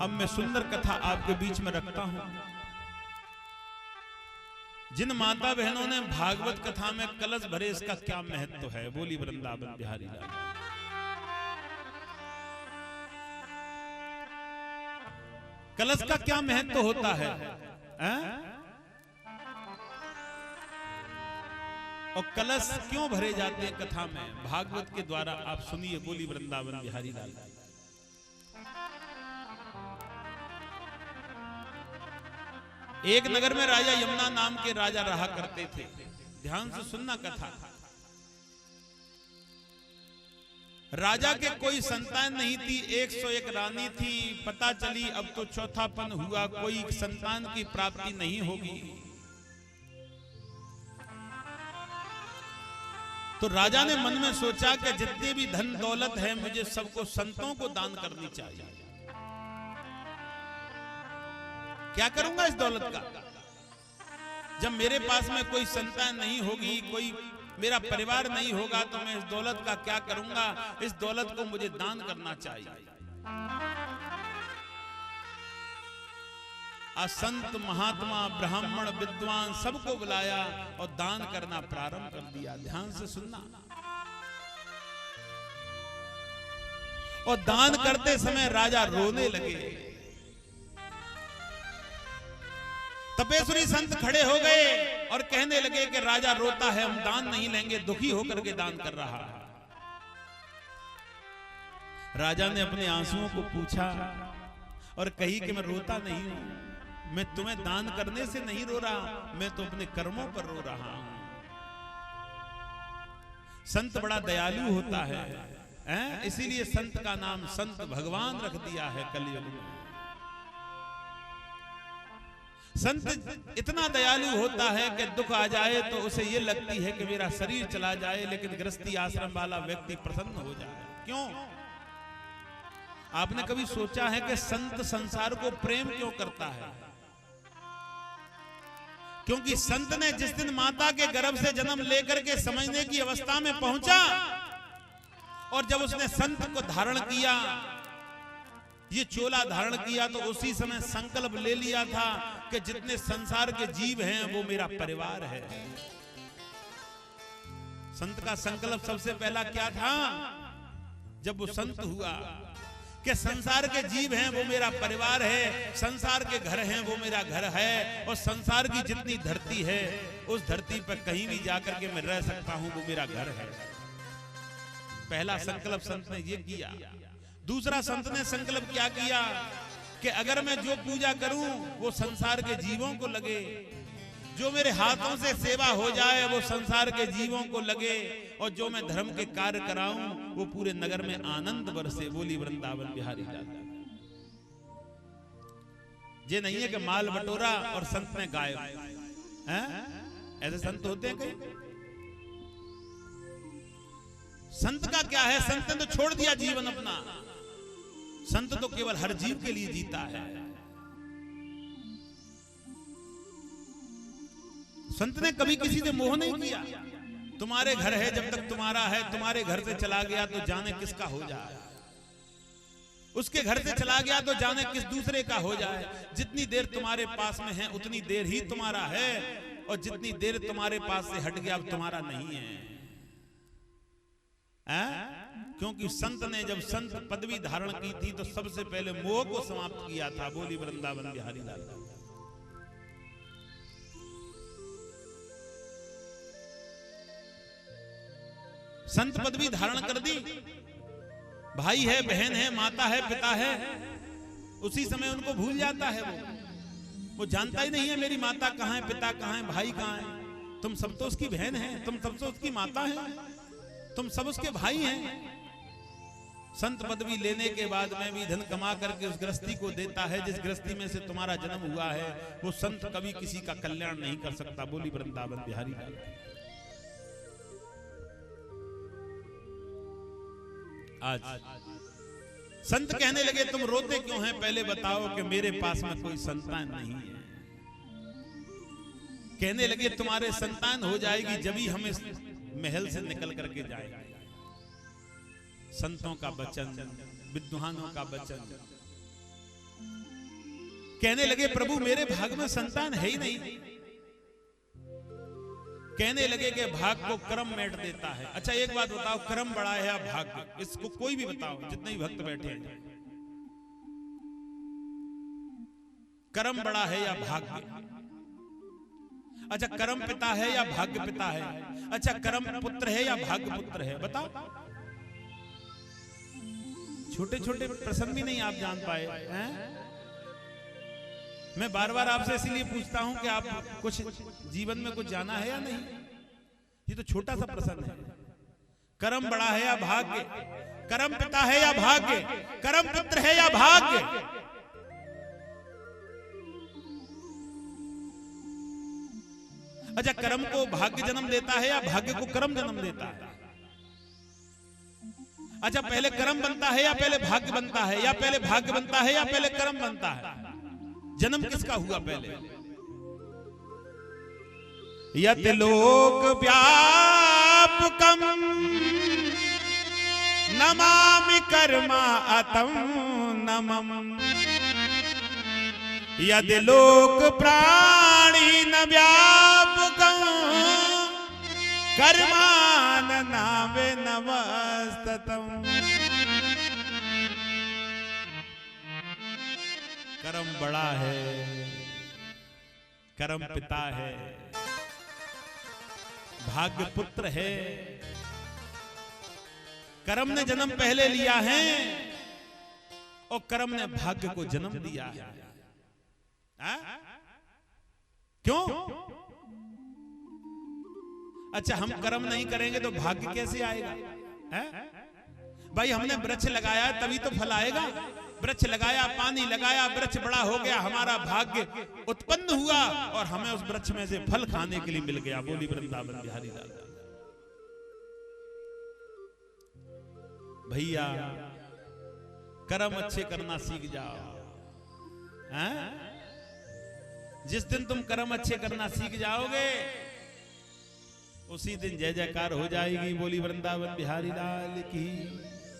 अब मैं सुंदर कथा आपके बीच में रखता हूं। जिन माता बहनों ने भागवत कथा में कलश भरे, इसका क्या महत्व है, बोली वृंदावन बिहारी लाल। कलश का क्या महत्व होता है, और कलश क्यों भरे जाते हैं कथा में, भागवत के द्वारा आप सुनिए, बोली वृंदावन बिहारी लाल। एक नगर में राजा यमुना नाम के राजा रहा करते थे। ध्यान से सुनना कथा। राजा के कोई संतान नहीं थी, 101 रानी थी। पता चली अब तो चौथापन हुआ, कोई संतान की प्राप्ति नहीं होगी। तो राजा ने मन में सोचा कि जितने भी धन दौलत है मुझे सबको संतों को दान करनी चाहिए। क्या करूंगा इस दौलत का, जब मेरे पास में कोई संतान नहीं होगी, कोई मेरा परिवार नहीं होगा, तो मैं इस दौलत का क्या करूंगा। इस दौलत को मुझे दान करना चाहिए। संत महात्मा ब्राह्मण विद्वान सबको बुलाया और दान करना प्रारंभ कर दिया। ध्यान से सुनना। और दान करते समय राजा रोने लगे। तपेश्वरी संत खड़े हो गए और कहने लगे कि राजा रोता है, हम दान नहीं लेंगे, दुखी होकर के दान कर रहा है। राजा ने अपने आंसुओं को पूछा और कही कि मैं रोता नहीं हूं, मैं तुम्हें दान करने से नहीं रो रहा, मैं तो अपने कर्मों पर रो रहा हूं। संत बड़ा दयालु होता है, इसीलिए संत का नाम संत भगवान रख दिया है कलयुग में। संत इतना दयालु होता है कि दुख आ जाए तो उसे ये लगती है कि मेरा शरीर चला जाए, लेकिन गृहस्थी आश्रम वाला व्यक्ति प्रसन्न हो जाए। क्यों? आपने कभी सोचा है कि संत संसार को प्रेम क्यों करता है? क्योंकि संत ने जिस दिन माता के गर्भ से जन्म लेकर के समझने की अवस्था में पहुंचा, और जब उसने संत को धारण किया, ये चोला धारण किया, तो उसी समय संकल्प ले लिया था कि जितने संसार के जीव हैं वो मेरा परिवार है। संत का संकल्प सबसे पहला क्या था जब वो संत हुआ, कि संसार के जीव हैं वो मेरा परिवार है, संसार के घर हैं वो मेरा घर है, और संसार की जितनी धरती है उस धरती पर कहीं भी जाकर के मैं रह सकता हूं, वो मेरा घर है। पहला संकल्प संत ने ये किया। दूसरा संत ने संकल्प क्या किया कि अगर मैं जो पूजा करूं वो संसार के जीवों को लगे, जो मेरे हाथों से सेवा हो जाए वो संसार के जीवों को लगे, और जो मैं धर्म के कार्य कराऊं वो पूरे नगर में आनंद बरसे। बोली वृंदावन बिहारी लाल। ये नहीं है कि माल बटोरा और संत ने गायब, ऐसे संत होते हैं कहीं? संत का क्या है, संत ने तो छोड़ दिया जीवन अपना। संत तो केवल हर जीव के लिए जीता है। संत ने कभी किसी से मोह नहीं किया। तुम्हारे घर है जब तक तुम्हारा है, तुम्हारे घर से चला गया तो जाने किसका हो जाए, उसके घर से चला गया तो जाने किस दूसरे का हो जाए। जितनी देर तुम्हारे पास में है उतनी देर ही तुम्हारा है, और जितनी देर तुम्हारे पास से हट गया अब तुम्हारा नहीं है। क्योंकि संत ने जब संत पदवी धारण की थी तो सबसे पहले मोह को समाप्त किया था। बोली वृंदावन बिहारी लाल। संत पदवी धारण कर दी, भाई है, बहन है, माता है, पिता है, उसी समय उनको भूल जाता है। वो जानता ही नहीं है मेरी माता कहाँ है, पिता कहाँ है, भाई कहाँ है। तुम सब तो उसकी बहन है, तुम सब तो उसकी माता है, तुम सब उसके भाई हैं। संत पदवी लेने के बाद में भी धन कमा करके उस गृहस्थी को देता है जिस गृहस्थी में से तुम्हारा जन्म हुआ है। वो संत कभी किसी का कल्याण नहीं कर सकता। बोली वृंदावन बिहारी लाल। आज संत कहने लगे तुम रोते क्यों हैं, पहले बताओ कि मेरे पास में कोई संतान नहीं है। कहने लगे तुम्हारे संतान हो जाएगी जब ही हम इस महल से निकल करके जाएंगे। संतों का वचन, विद्वानों का वचन, कहने लगे प्रभु मेरे भाग में संतान है ही नहीं। कहने लगे कि भाग को कर्म मेट देता है। अच्छा एक बात बताओ, कर्म बड़ा है या भाग्य? इसको कोई भी बताओ, जितने भी भक्त बैठे हैं, कर्म बड़ा है या भाग्य? अच्छा कर्म पिता है या भाग्य पिता है? अच्छा कर्म पुत्र है या भाग्य पुत्र है? बताओ। छोटे छोटे प्रसंग भी नहीं आप जान पाए हैं? मैं बार बार आपसे इसीलिए पूछता हूं कि आप कुछ जीवन में कुछ जाना है या नहीं। ये तो छोटा सा प्रसंग है। कर्म बड़ा है या भाग्य? कर्म पिता है या भाग्य? कर्म पुत्र है या भाग्य? अच्छा कर्म को भाग्य जन्म देता है या भाग्य को कर्म जन्म देता है? अच्छा पहले कर्म बनता है या पहले भाग्य बनता है? या पहले भाग्य बनता है या पहले कर्म बनता है? जन्म किसका हुआ पहले? यत लोक व्यापकम नमामि कर्मा अतम नमम। यद लोक प्राणी न व्यापकम कर्मान नावे नमस्ततम। कर्म बड़ा है, कर्म पिता है, भाग्य पुत्र है। कर्म ने जन्म पहले लिया है और कर्म ने भाग्य को जन्म दिया है। क्यों? अच्छा हम कर्म नहीं करेंगे तो भाग्य कैसे आएगा? भाई हमने वृक्ष लगाया तभी तो फल आएगा। वृक्ष लगाया, पानी लगाया, वृक्ष बड़ा हो गया, हमारा भाग्य उत्पन्न हुआ और हमें उस वृक्ष में से फल खाने के लिए मिल गया। बोली वृंदावन बिहारी लाल। भैया कर्म अच्छे करना सीख जाओ। जिस दिन तुम कर्म अच्छे करना सीख जाओगे उसी दिन जय जयकार हो जाएगी। बोली वृंदावन बिहारी लाल की।